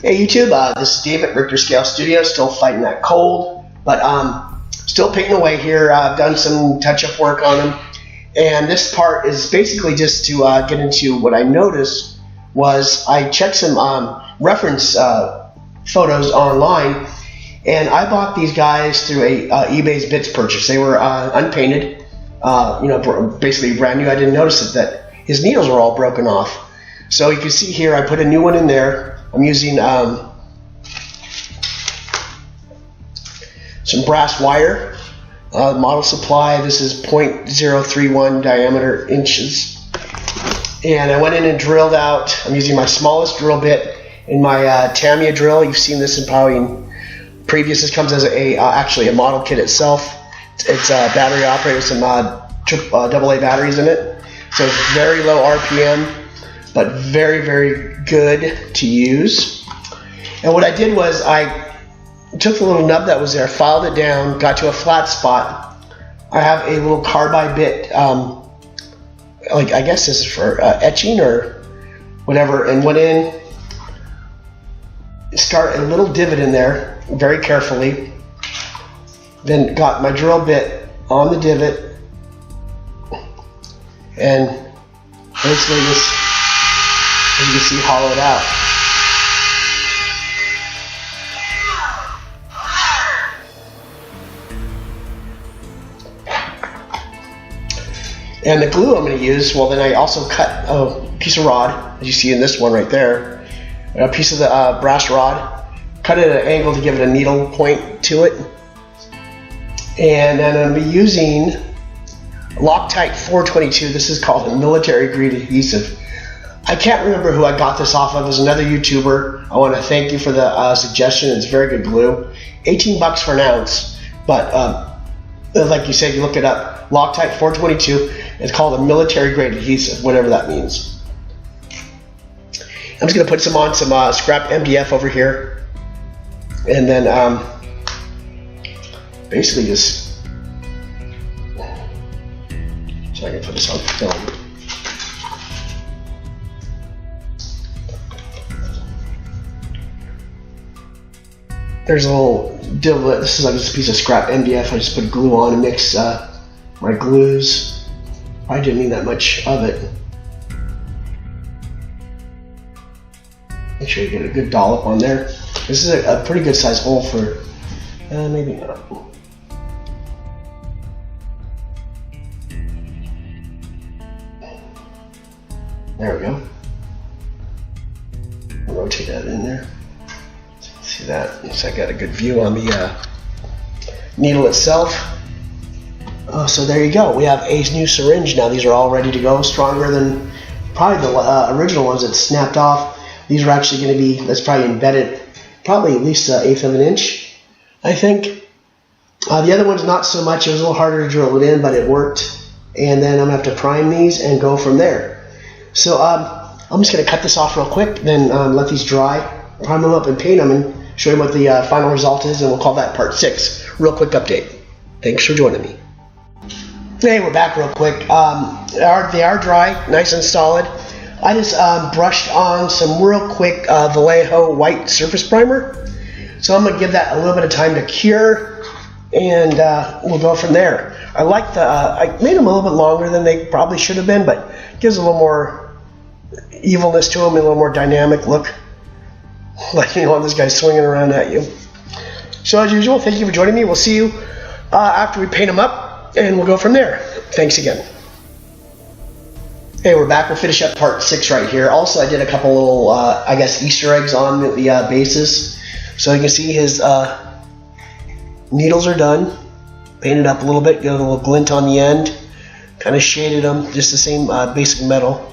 Hey YouTube, this is David, Richter Scale Studio, still fighting that cold, but still painting away here. I've done some touch-up work on them, and this part is basically just to get into what I noticed was I checked some reference photos online, and I bought these guys through a eBay's Bits purchase. They were unpainted, basically brand new. I didn't notice it, that his needles were all broken off. So you can see here, I put a new one in there. I'm using some brass wire, model supply. This is 0.031 diameter inches. And I went in and drilled out, I'm using my smallest drill bit in my Tamiya drill. You've seen this in probably previous. This comes as actually a model kit itself. It's battery operated with some AA batteries in it. So it's very low RPM, but very, very good to use. And what I did was I took the little nub that was there, filed it down, got to a flat spot. I have a little carbide bit, like I guess this is for etching or whatever, and went in, start a little divot in there very carefully, then got my drill bit on the divot, and basically just, as you can see, hollow it out. And the glue I'm going to use, well, then I also cut a piece of rod, as you see in this one right there, a piece of the brass rod, cut it at an angle to give it a needle point to it. And then I'm going to be using Loctite 422. This is called a military grade adhesive. I can't remember who I got this off of. It was another YouTuber. I want to thank you for the suggestion. It's very good glue. 18 bucks for an ounce. But like you said, you look it up. Loctite 422. It's called a military grade adhesive, whatever that means. I'm just going to put some on some scrap MDF over here. And then basically just, so I can put this on film. There's a little divot. This is like just a piece of scrap MDF. I just put glue on and mix my glues. I didn't need that much of it. Make sure you get a good dollop on there. This is a pretty good size hole for, maybe not. There we go. I'll rotate that in there. See that? So I got a good view on the needle itself. So there you go. We have a new syringe now. These are all ready to go. Stronger than probably the original ones that snapped off. These are actually going to be, that's probably embedded, probably at least 1/8 of an inch, I think. The other one's not so much. It was a little harder to drill it in, but it worked. And then I'm going to have to prime these and go from there. So I'm just going to cut this off real quick, then let these dry, prime them up and paint them, and show you what the final result is, and we'll call that part 6. Real quick update. Thanks for joining me. Hey, we're back real quick. They are dry, nice and solid. I just brushed on some real quick Vallejo white surface primer. So I'm going to give that a little bit of time to cure, and we'll go from there. I like I made them a little bit longer than they probably should have been, but it gives a little more evilness to them, and a little more dynamic look. Like, you know, this guy's swinging around at you. So as usual, thank you for joining me. We'll see you after we paint them up, and we'll go from there. Thanks again. Hey, we're back. We'll finish up part 6 right here. Also, I did a couple little, I guess, Easter eggs on the bases. So you can see his needles are done. Painted up a little bit, got a little glint on the end. Kind of shaded them, just the same basic metal.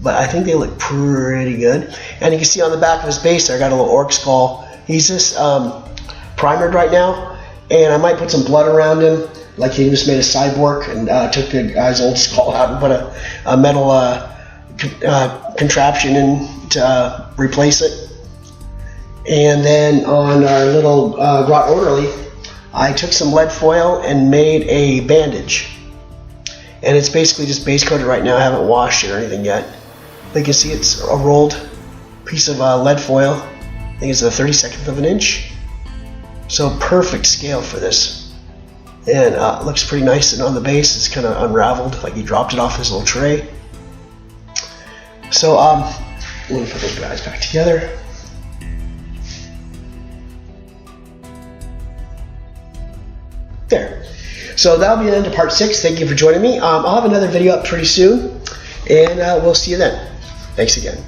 But I think they look pretty good. And you can see on the back of his base there, I got a little orc skull. He's just primered right now, and I might put some blood around him, like he just made a cyborg and took the guy's old skull out and put a metal contraption in to replace it. And then on our little Grot Orderly, I took some lead foil and made a bandage. And it's basically just base coated right now. I haven't washed it or anything yet. But you can see it's a rolled piece of lead foil. I think it's a 32nd of an inch. So perfect scale for this. And it looks pretty nice, and on the base it's kind of unraveled, like he dropped it off his little tray. So let me put those guys back together. There. So that'll be the end of part 6. Thank you for joining me. I'll have another video up pretty soon, and we'll see you then. Thanks again.